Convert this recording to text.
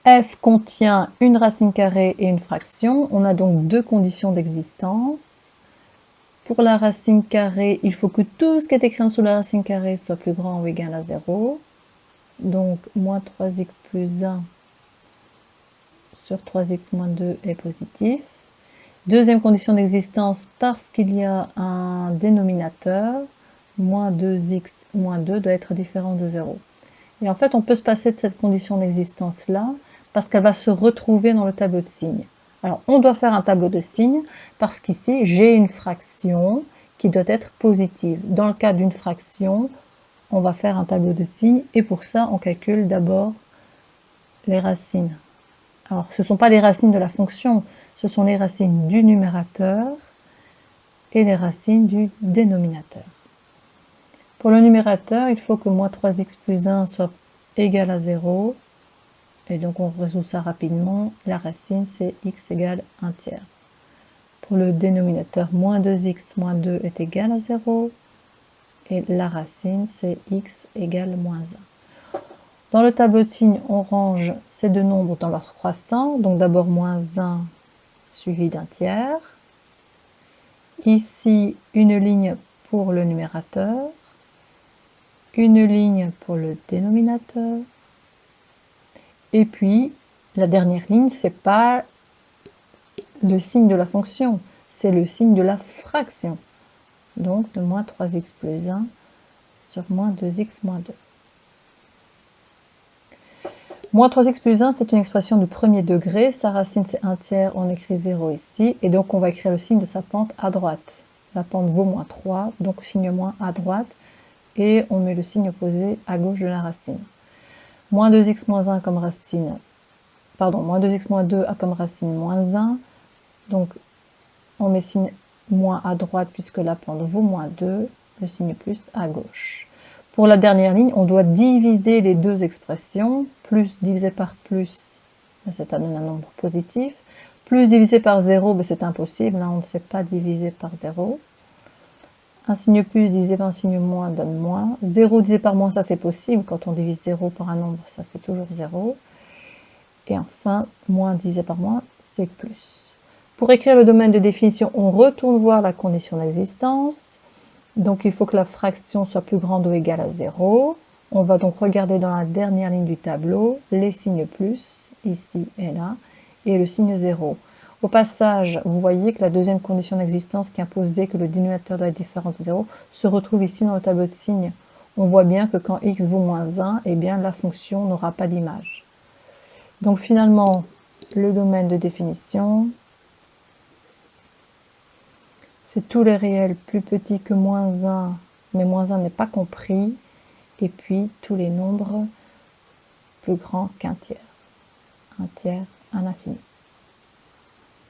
f contient une racine carrée et une fraction. On a donc deux conditions d'existence. Pour la racine carrée, il faut que tout ce qui est écrit en dessous de la racine carrée soit plus grand ou égal à 0. Donc, moins 3x plus 1 sur 3x moins 2 est positif. Deuxième condition d'existence, parce qu'il y a un dénominateur, moins 2x moins 2 doit être différent de 0. Et en fait, on peut se passer de cette condition d'existence-là, parce qu'elle va se retrouver dans le tableau de signes. Alors, on doit faire un tableau de signes, parce qu'ici, j'ai une fraction qui doit être positive. Dans le cas d'une fraction, on va faire un tableau de signes, et pour ça, on calcule d'abord les racines. Alors, ce ne sont pas les racines de la fonction, ce sont les racines du numérateur et les racines du dénominateur. Pour le numérateur, il faut que moins 3x plus 1 soit égal à 0. Et donc, on résout ça rapidement. La racine, c'est x égale 1 tiers. Pour le dénominateur, moins 2x moins 2 est égal à 0. Et la racine, c'est x égale moins 1. Dans le tableau de signes, on range ces deux nombres dans leur croissant. Donc d'abord moins 1 suivi d'un tiers. Ici, une ligne pour le numérateur, une ligne pour le dénominateur. Et puis, la dernière ligne, c'est pas le signe de la fonction, c'est le signe de la fraction. Donc, de moins 3x plus 1 sur moins 2x moins 2. Moins 3x plus 1, c'est une expression du premier degré. Sa racine, c'est 1 tiers. On écrit 0 ici. Et donc, on va écrire le signe de sa pente à droite. La pente vaut moins 3, donc signe moins à droite. Et on met le signe opposé à gauche de la racine. Moins 2x moins 1 comme racine. Pardon, moins 2x moins 2 a comme racine moins 1. Donc, on met signe moins à droite puisque la pente vaut moins 2. Le signe plus à gauche. Pour la dernière ligne, on doit diviser les deux expressions. Plus divisé par plus, ça donne un nombre positif. Plus divisé par 0, c'est impossible, là on ne sait pas diviser par 0. Un signe plus divisé par un signe moins donne moins. 0 divisé par moins, ça c'est possible. Quand on divise 0 par un nombre, ça fait toujours 0. Et enfin, moins divisé par moins, c'est plus. Pour écrire le domaine de définition, on retourne voir la condition d'existence. Donc il faut que la fraction soit plus grande ou égale à 0. On va donc regarder dans la dernière ligne du tableau les signes plus, ici et là, et le signe 0. Au passage, vous voyez que la deuxième condition d'existence qui imposait que le dénominateur doit être différent de 0 se retrouve ici dans le tableau de signes. On voit bien que quand x vaut moins 1, eh bien la fonction n'aura pas d'image. Donc finalement, le domaine de définition, c'est tous les réels plus petits que moins 1, mais moins 1 n'est pas compris, et puis tous les nombres plus grands qu'un tiers. Un tiers, un infini.